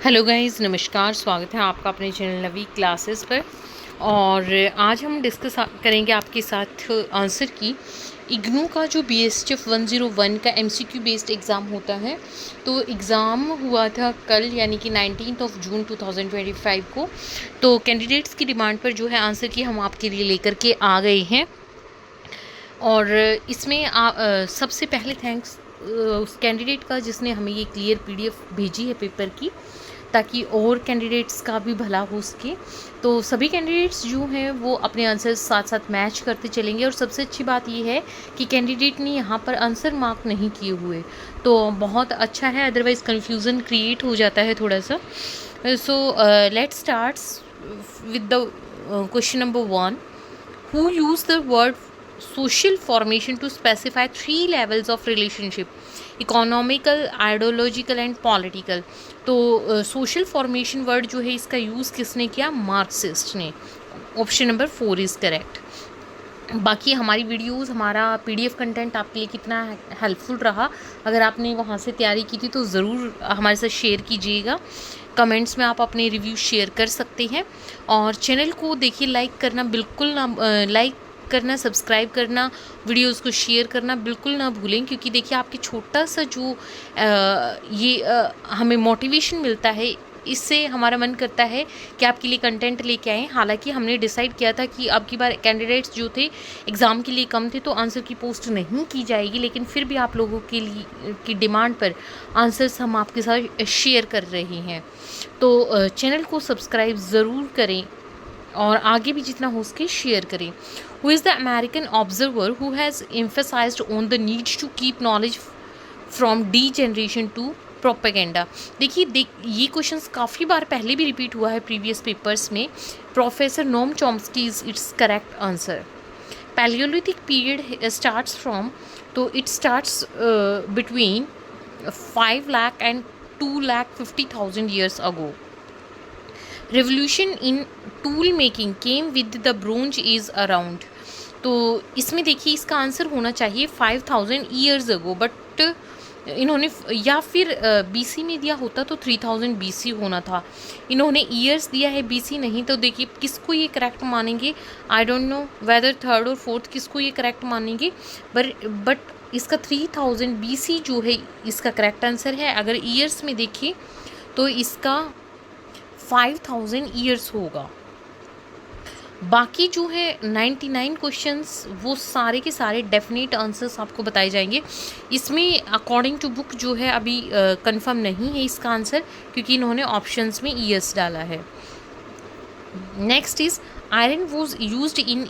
Hello guys, नमस्कार। स्वागत है आपका अपने चैनल नवी क्लासेस पर। और आज हम डिस्कस करेंगे आपके साथ आंसर की इग्नू का जो BSTF 101 का MCQ बेस्ड एग्ज़ाम होता है। तो एग्ज़ाम हुआ था कल, यानी कि 19 जून 2025 को। तो कैंडिडेट्स की डिमांड पर जो है आंसर की हम आपके लिए लेकर के आ गए हैं। और इसमें सबसे पहले थैंक्स उस कैंडिडेट का जिसने हमें ये क्लियर PDF भेजी है पेपर की, ताकि और कैंडिडेट्स का भी भला हो सके। तो सभी कैंडिडेट्स जो हैं वो अपने आंसर साथ साथ मैच करते चलेंगे। और सबसे अच्छी बात ये है कि कैंडिडेट ने यहाँ पर आंसर मार्क नहीं किए हुए, तो बहुत अच्छा है, अदरवाइज़ कन्फ्यूज़न क्रिएट हो जाता है थोड़ा सा। So let's starts with the question number 1। Who use the word social formation to specify 3 levels of relationship: economical, ideological and political? तो सोशल फॉर्मेशन वर्ड जो है इसका यूज़ किसने किया? मार्क्सिस्ट ने। Option number 4 is correct. बाकी हमारी videos, हमारा PDF कंटेंट आपके लिए कितना हेल्पफुल रहा, अगर आपने वहाँ से तैयारी की थी तो ज़रूर हमारे साथ शेयर कीजिएगा। कमेंट्स में आप अपने रिव्यू शेयर कर सकते हैं। और चैनल को देखिए, लाइक करना बिल्कुल ना लाइक करना, सब्सक्राइब करना, वीडियोस को शेयर करना बिल्कुल ना भूलें, क्योंकि देखिए आपके छोटा सा जो हमें मोटिवेशन मिलता है, इससे हमारा मन करता है कि आपके लिए कंटेंट लेके आएँ। हालांकि हमने डिसाइड किया था कि अब की बार कैंडिडेट्स जो थे एग्ज़ाम के लिए कम थे, तो आंसर की पोस्ट नहीं की जाएगी, लेकिन फिर भी आप लोगों के लिए की डिमांड पर आंसर्स हम आपके साथ शेयर कर रहे हैं। तो चैनल को सब्सक्राइब ज़रूर करें और आगे भी जितना हो सके शेयर करें। Who is the American observer who has emphasised on the need to keep knowledge from the generation to propaganda? देखिए ये क्वेश्चंस काफ़ी बार पहले भी रिपीट हुआ है प्रीवियस पेपर्स में। Professor Noam Chomsky is its correct answer. Paleolithic period starts from, तो it starts between 5 lakh and 2,50,000 years ago. Revolution in tool making came with the Bronze Age around. तो इसमें देखिए इसका आंसर होना चाहिए 5,000 years ago, बट इन्होंने या फिर BC में दिया होता तो 3,000 BC होना था। इन्होंने ईयर्स दिया है BC नहीं, तो देखिए किसको ये करेक्ट मानेंगे? I don't know whether third और फोर्थ किसको ये करेक्ट मानेंगे, बट इसका 3,000 BC जो है इसका करेक्ट आंसर है। अगर ईयर्स में देखिए तो इसका 5,000 ईयर्स होगा। बाकी जो है 99 क्वेश्चंस वो सारे के सारे डेफिनेट आंसर्स आपको बताए जाएंगे। इसमें अकॉर्डिंग टू बुक जो है अभी कंफर्म नहीं है इसका आंसर, क्योंकि इन्होंने ऑप्शंस में ईयर्स डाला है। Next is iron was used in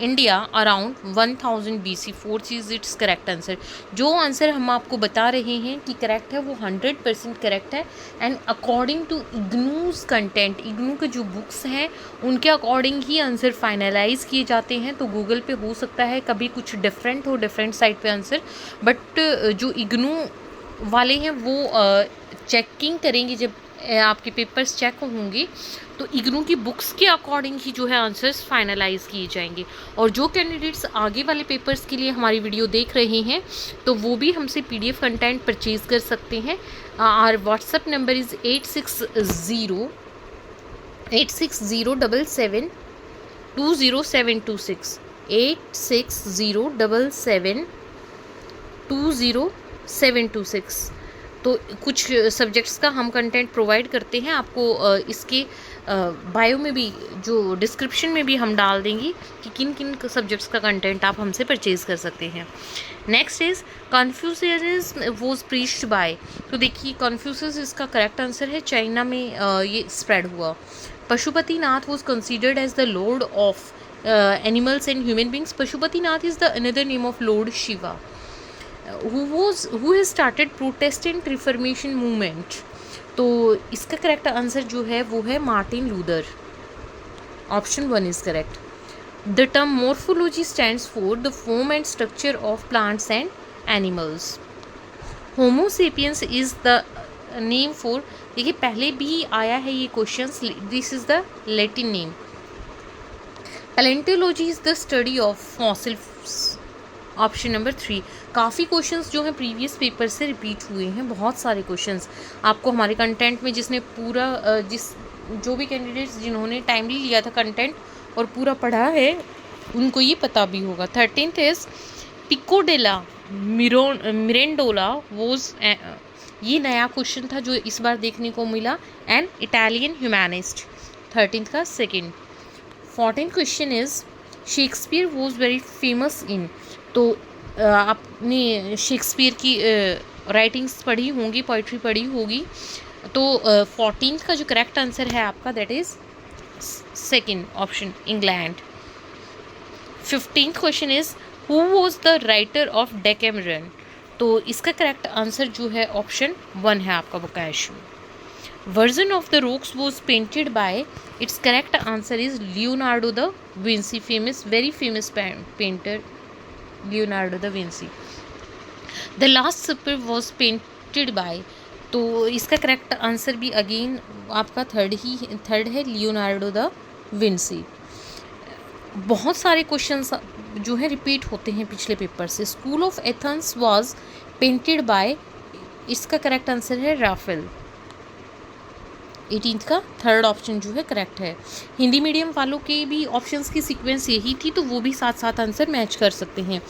India around 1000 BC। 4 is its correct answer. जो आंसर हम आपको बता रहे हैं कि करेक्ट है वो 100% करेक्ट है। And according to IGNOU's content, IGNOU के जो बुक्स हैं उनके अकॉर्डिंग ही आंसर फाइनलाइज किए जाते हैं। तो गूगल पे हो सकता है कभी कुछ डिफरेंट हो, डिफरेंट साइट पे आंसर, बट जो इग्नू वाले हैं वो चेकिंग करेंगे जब आपके पेपर्स चेक होंगे, तो इग्नू की बुक्स के अकॉर्डिंग ही जो है आंसर्स फाइनलाइज किए जाएंगे। और जो कैंडिडेट्स आगे वाले पेपर्स के लिए हमारी वीडियो देख रहे हैं तो वो भी हमसे PDF कंटेंट परचेज कर सकते हैं। Our WhatsApp number is 8607 20726 8607720726। तो कुछ सब्जेक्ट्स का हम कंटेंट प्रोवाइड करते हैं आपको। इसके बायो में भी, जो डिस्क्रिप्शन में भी हम डाल देंगे कि किन किन सब्जेक्ट्स का कंटेंट आप हमसे परचेज कर सकते हैं। Next is Confucianism was preached by. तो देखिए कन्फ्यूशियस इसका करेक्ट आंसर है। चाइना में ये स्प्रेड हुआ। Pashupatinath was considered as the lord of animals and human beings. Pashupatinath is the another name of lord Shiva. who has started Protestant Reformation movement? तो इसका correct answer जो है वो है Martin Luther. Option 1 is correct. The term morphology stands for the form and structure of plants and animals. Homo sapiens is the name for, देखिए पहले भी आया है ये question, this is the Latin name. Palaeontology is the study of fossils. Option number 3। काफ़ी questions जो हैं previous paper से रिपीट हुए हैं, बहुत सारे क्वेश्चंस आपको हमारे कंटेंट में, जिसने पूरा जो भी कैंडिडेट्स जिन्होंने टाइमली लिया था कंटेंट और पूरा पढ़ा है, उनको ये पता भी होगा। 13th is Pico della Mirandola was, ये नया क्वेश्चन था जो इस बार देखने को मिला, एन इटालियन ह्यूमैनिस्ट। 13th का second. 14th question is Shakespeare was very famous in, तो आपने शेक्सपियर की राइटिंग्स पढ़ी होंगी, पोइट्री पढ़ी होगी, तो 14th का जो करेक्ट आंसर है आपका that is second option, England. 15th question is who was the writer of Decameron, तो इसका करेक्ट आंसर जो है ऑप्शन 1 है आपका Boccaccio. Virgin of the Rocks was painted by, its correct answer is Leonardo da Vinci, famous very famous painter Leonardo da Vinci. The Last Supper was painted by, तो इसका correct answer भी again आपका third है, Leonardo da Vinci. बहुत सारे questions जो है repeat होते हैं पिछले पेपर से। School of Athens was painted bye, इसका करेक्ट आंसर है राफेल। 18th का थर्ड ऑप्शन जो है करेक्ट है। हिंदी मीडियम वालों के भी ऑप्शंस की सीक्वेंस यही थी, तो वो भी साथ साथ आंसर मैच कर सकते हैं।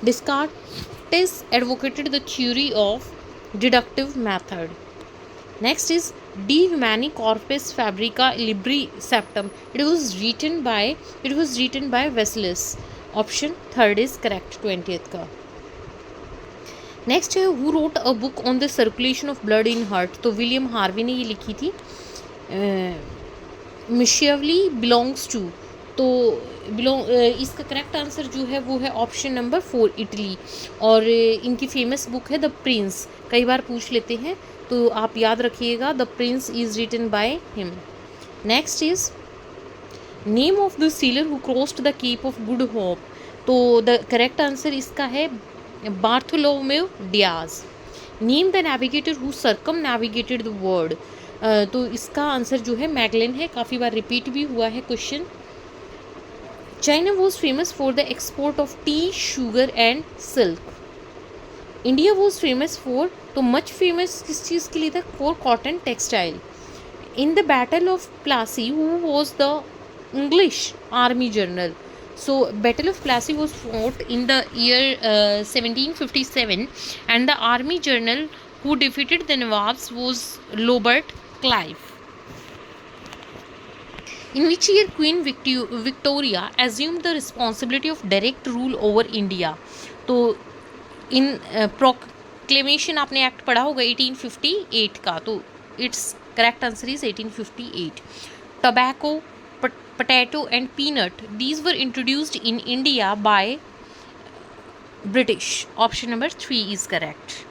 डिस्कार्टिस advocated the theory of deductive method. Next is De Humani Corpus Fabrica Libri Septum. It was written by Vesalius. Option third is correct, 20th का। नेक्स्ट है who wrote a book on the circulation of blood in heart, तो William Harvey ने ये लिखी थी। मिशियवली belongs to, तो इसका correct answer जो है वो है ऑप्शन नंबर 4, इटली। और इनकी फेमस बुक है द प्रिंस, कई बार पूछ लेते हैं तो आप याद रखिएगा, the Prince is written by him. Next is name of the sailor who crossed the Cape of Good Hope, तो द करेक्ट आंसर इसका है Bartholomew Dias. Name the navigator who circumnavigated the world, तो इसका answer जो है Magellan है, काफ़ी बार repeat भी हुआ है question. China was famous for the export of T, sugar and silk. India was famous for, तो मच फेमस किस चीज़ के लिए था, for cotton textile. In the battle of Plassey who was the English army general, so battle of Plassey was fought in the year 1757 and the army general who defeated the Nawabs was Robert Clive. In which year Queen Victoria assumed the responsibility of direct rule over India? तो इन proclamation आपने act पढ़ा होगा 1858 का, तो it's correct answer is 1858. Tobacco, potato and peanut, these were introduced in India by British. Option number 3 is correct.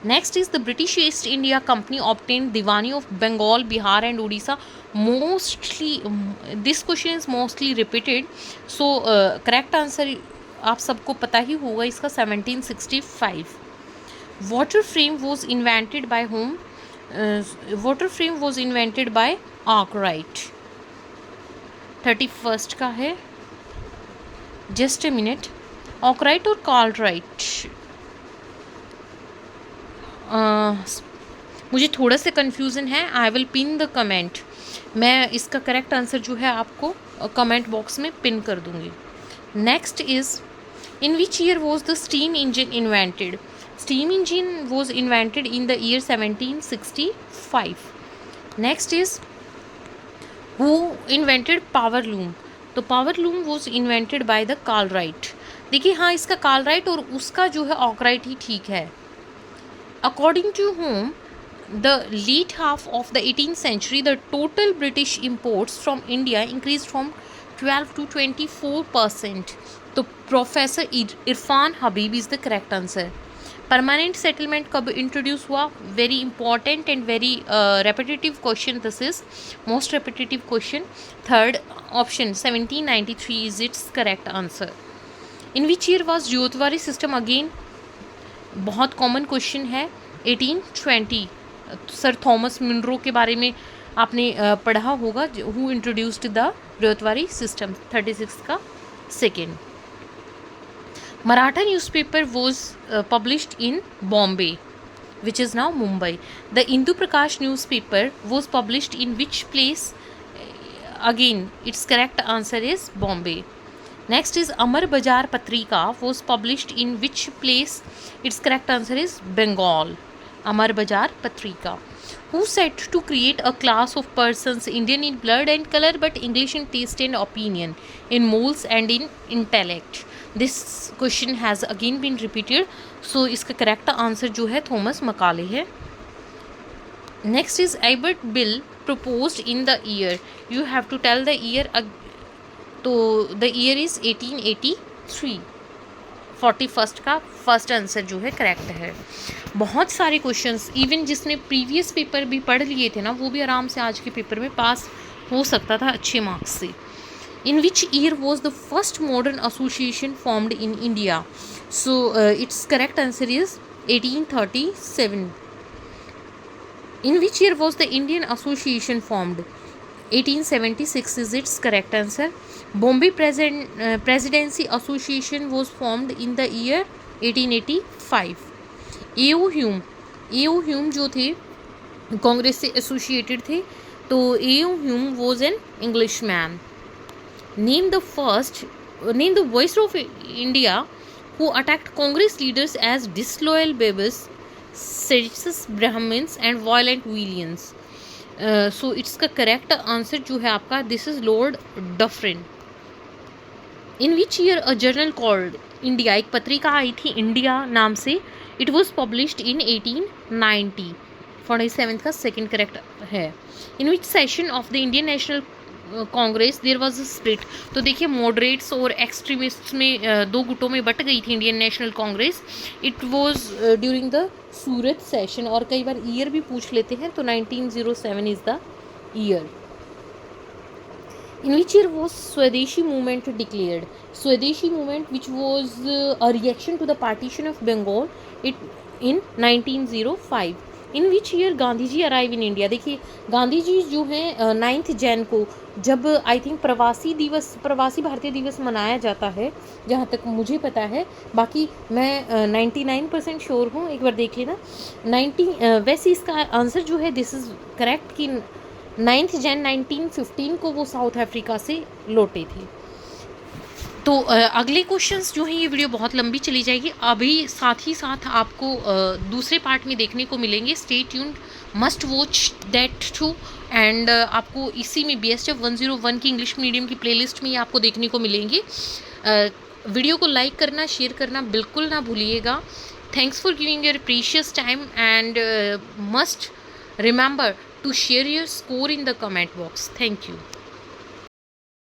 Next is the British East India Company obtained Diwani of Bengal, Bihar and Odisha. Mostly this question is mostly repeated, so correct answer आप सबको पता ही होगा इसका 1765. Water frame was invented by whom? Water frame was invented by Arkwright. 31st का है, just a minute, Arkwright और Cartwright, मुझे थोड़ा सा कन्फ्यूज़न है, I will pin the comment, मैं इसका करेक्ट आंसर जो है आपको कमेंट बॉक्स में पिन कर दूँगी। Next is in which year was the steam engine invented? Steam engine was invented in the year 1765. Next is who invented power loom? तो power loom was invented by the Cartwright. देखिए हाँ, इसका कार्लराइट और उसका जो है आर्कराइट ही ठीक है। According to whom, the late half of the 18th century, the total British imports from India increased from 12 to 24%. तो professor Irfan Habib is the correct answer. Permanent settlement कब इंट्रोड्यूस हुआ? Very important and very repetitive question, this is most repetitive question. Third option 1793 is its correct answer. In which year was Ryotwari system? Again बहुत common question है, 1820। Sir Thomas Munro के बारे में आपने पढ़ा होगा, हु इंट्रोड्यूस्ड द ज्योतवारी सिस्टम। 36 का second. Maratha newspaper was published in Bombay, which is now Mumbai. The Indu Prakash newspaper was published in which place? Again, its correct answer is Bombay. Next is Amar Bazaar Patrika was published in which place? Its correct answer is Bengal. Amar Bazaar Patrika. Who said to create a class of persons Indian in blood and color but English in taste and opinion, in morals and in intellect? This question has again been repeated. So इसका correct answer जो है Thomas Macaulay है. Next is Ibert Bill proposed in the year. You have to tell the year. तो the year is 1883. 41st का first answer जो है correct है. बहुत सारे क्वेश्चंस इवन जिसने प्रीवियस पेपर भी पढ़ लिए थे ना, वो भी आराम से आज के पेपर में पास हो सकता था अच्छे मार्क्स से. In which year was the first modern association formed in India? So it's correct answer is 1837. In which year was the Indian Association formed? 1876 is its correct answer. Bombay Presidency Association was formed in the year 1885. A.O. Hume जो थे कांग्रेस से associated थे, तो A.O. Hume was an Englishman. Name the voice of India who attacked Congress leaders as disloyal babies, seditious Brahmins and violent villains. So it's का correct answer जो है आपका this is Lord Dufferin. In which year a journal called India, एक पत्रिका आई थी India नाम से, it was published in 1890. 47th का सेकेंड करेक्ट है. In which session of the Indian National Congress there was a split? तो देखिए moderates और एक्सट्रीमिस्ट्स में दो गुटों में बट गई थी Indian national Congress. It was during the Surat session, और कई बार ईयर भी पूछ लेते हैं, तो 1907 is the year. In which year was Swadeshi movement declared? Swadeshi movement, which was a reaction to the partition of Bengal, it in 1905. In which year Gandhi ji arrive in India? देखिए गांधी जी जो हैं 9 जैन को, जब आई थिंक प्रवासी भारतीय दिवस मनाया जाता है, जहाँ तक मुझे पता है, बाकी मैं 99% श्योर हूँ, एक बार देख लेना. वैसे इसका आंसर जो है दिस इज़ करेक्ट कि 9 जैन 1915 को वो साउथ अफ्रीका से लौटे थे. तो अगले क्वेश्चंस जो हैं, ये वीडियो बहुत लंबी चली जाएगी, अभी साथ ही साथ आपको दूसरे पार्ट में देखने को मिलेंगे. Stay tuned, must watch that too. And आपको इसी में BSTF 101 की इंग्लिश मीडियम की प्लेलिस्ट में ये आपको देखने को मिलेंगे. वीडियो को लाइक करना, शेयर करना बिल्कुल ना भूलिएगा. Thanks for giving your precious time and must remember to share your score in the comment box. Thank you.